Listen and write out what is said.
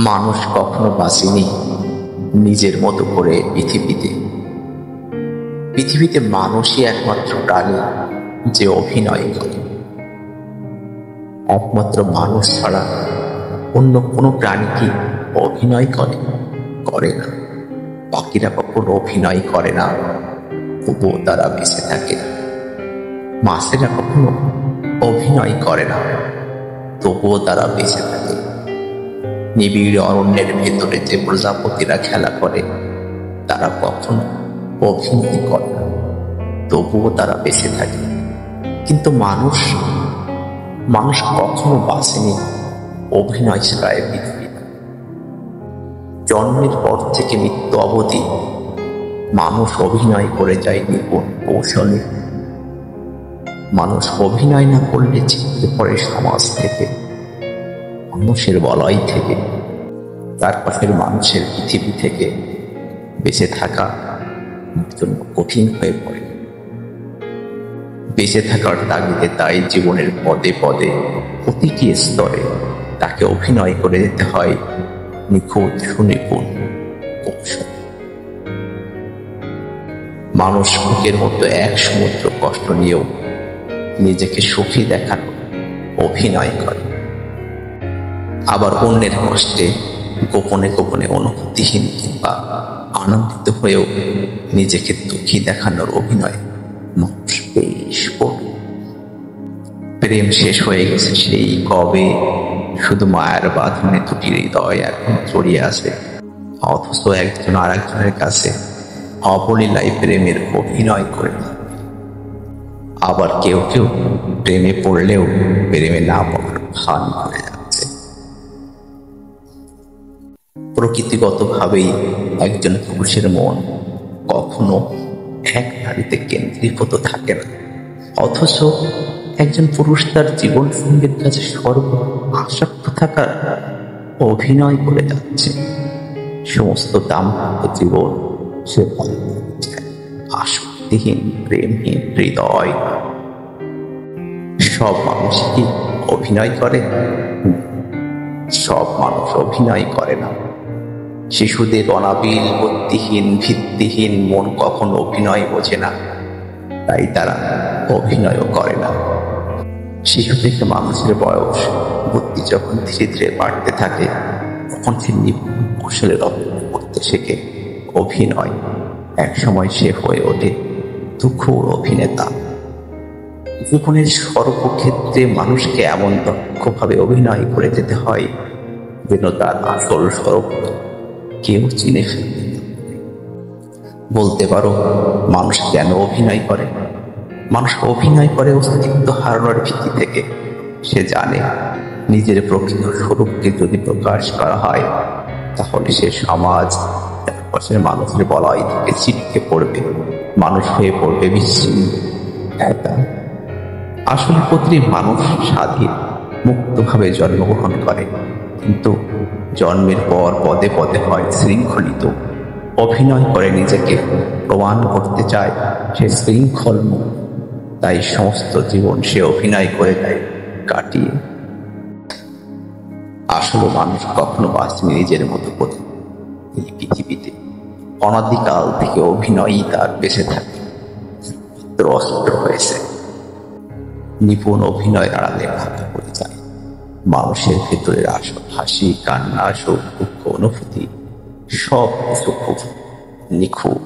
মানুষ কখনো বাঁচেনি নিজের মতো করে পৃথিবীতে মানুষই একমাত্র প্রাণী যে অভিনয় করে। একমাত্র মানুষ ছাড়া অন্য কোনো প্রাণী কি অভিনয় করে না। বাকিরা কখনো অভিনয় করে না, তবুও তারা বেঁচে থাকে। মাছেরা কখনো অভিনয় করে না, তবুও তারা বেঁচে থাকে। নিবিড় অরণ্যের ভেতরে যে প্রজাপতিরা খেলা করে, তারা কখনো অভিনয় করে না, তবুও তারা বেঁচে থাকে। কিন্তু মানুষ কখনো বাঁচেনি অভিনয় ছাড়া পৃথিবীতে। জন্মের পর থেকে মৃত্যু অবধি মানুষ অভিনয় করে যায় নিপুণ কৌশলে। মানুষ অভিনয় না করলে ছিটকে পড়ে সমাজ থেকে, মানুষের বলয় থেকে, তার পাশের মানুষের পৃথিবী থেকে। বেঁচে থাকা জন্য কঠিন হয়ে পড়ে। বেঁচে থাকার তাগিদে তাই জীবনের পদে পদে প্রতিটি স্তরে তাকে অভিনয় করে যেতে হয় নিখুঁত সুনিপুণ কৌশল। মানুষ বুকের মতো এক সমুদ্র কষ্ট নিয়েও নিজেকে সুখী দেখানো অভিনয় করে। আবার অন্যের কষ্টে গোপনে গোপনে অনুভূতিহীন কিংবা আনন্দিত হয়েও নিজেকে দুঃখী দেখানোর অভিনয় মানুষ বেশ করে। প্রেম শেষ হয়ে গেছে সেই কবে, শুধু মায়ের বাঁধনে দুটি হৃদয় এখন জড়িয়ে আছে, অথচ একজন আর একজনের কাছে অবলীলায় প্রেমের অভিনয় করে। আবার কেউ কেউ প্রেমে পড়লেও প্রেমে না পড়ার ভান করে যাচ্ছে। প্রকৃতিগতভাবেই একজন পুরুষের মন কখনো এক নারীতে কেন্দ্রীভূত থাকে না, অথচ একজন পুরুষ তার জীবন সঙ্গীর কাছে আসক্ত থাকার অভিনয় করে যাচ্ছে। সমস্ত দাম্পত্য জীবন সে আসক্তিহীন প্রেমহীন হৃদয়। সব মানুষ কি অভিনয় করে? সব মানুষ অভিনয় করে না। শিশুদের অনাবিল বুদ্ধিহীন ভিত্তিহীন মন কখনো অভিনয় বোঝে না, তাই তারা অভিনয়ও করে না। শিশু থেকে মানুষের বয়স বুদ্ধি যখন ধীরে ধীরে বাড়তে থাকে, তখন সে নিপুণ কৌশলের অভিনয় করতে শেখে। অভিনয় একসময় সে হয়ে ওঠে তুখোড় অভিনেতা। জীবনের সর্বক্ষেত্রে মানুষকে এমন দক্ষভাবে অভিনয় করে যেতে হয় যেন তার আসল স্বরূপ কেউ চিনে ফেলতে। বলতে পারো মানুষ কেন অভিনয় করে? মানুষ অভিনয় করে অস্তিত্ব হারানোর ভীতি থেকে। সে জানে নিজের প্রকৃত স্বরূপকে যদি প্রকাশ করা হয়, তাহলে সে সমাজ চারপাশের মানুষের বলয় থেকে ছিটকে পড়বে, মানুষ হয়ে পড়বে বিচ্ছিন্ন, একা। আসলে প্রতিটি মানুষ স্বাধীন মুক্তভাবে জন্মগ্রহণ করে, কিন্তু জন্মের পর পদে পদে হয় শৃঙ্খলিত। অভিনয় করে নিজেকে প্রমাণ করতে চায় সে শৃঙ্খল মুক্ত। তাই সমস্ত জীবন সে অভিনয় করে দেয় কাটিয়ে। আসলে মানুষ কখনো বাঁচেনি নিজের মতো করে। এই পৃথিবীতে অনাদিকাল থেকে অভিনয়ই তার বেঁচে থাকে, অস্ত্র হয়েছে। নিপুণ অভিনয় আড়ালে ঢাকা পড়ে যায় মানুষের ভেতরের আসল হাসি, কান্না, সুখ, দুঃখ, অনুভূতি, সব কিছু খুব নিখুঁত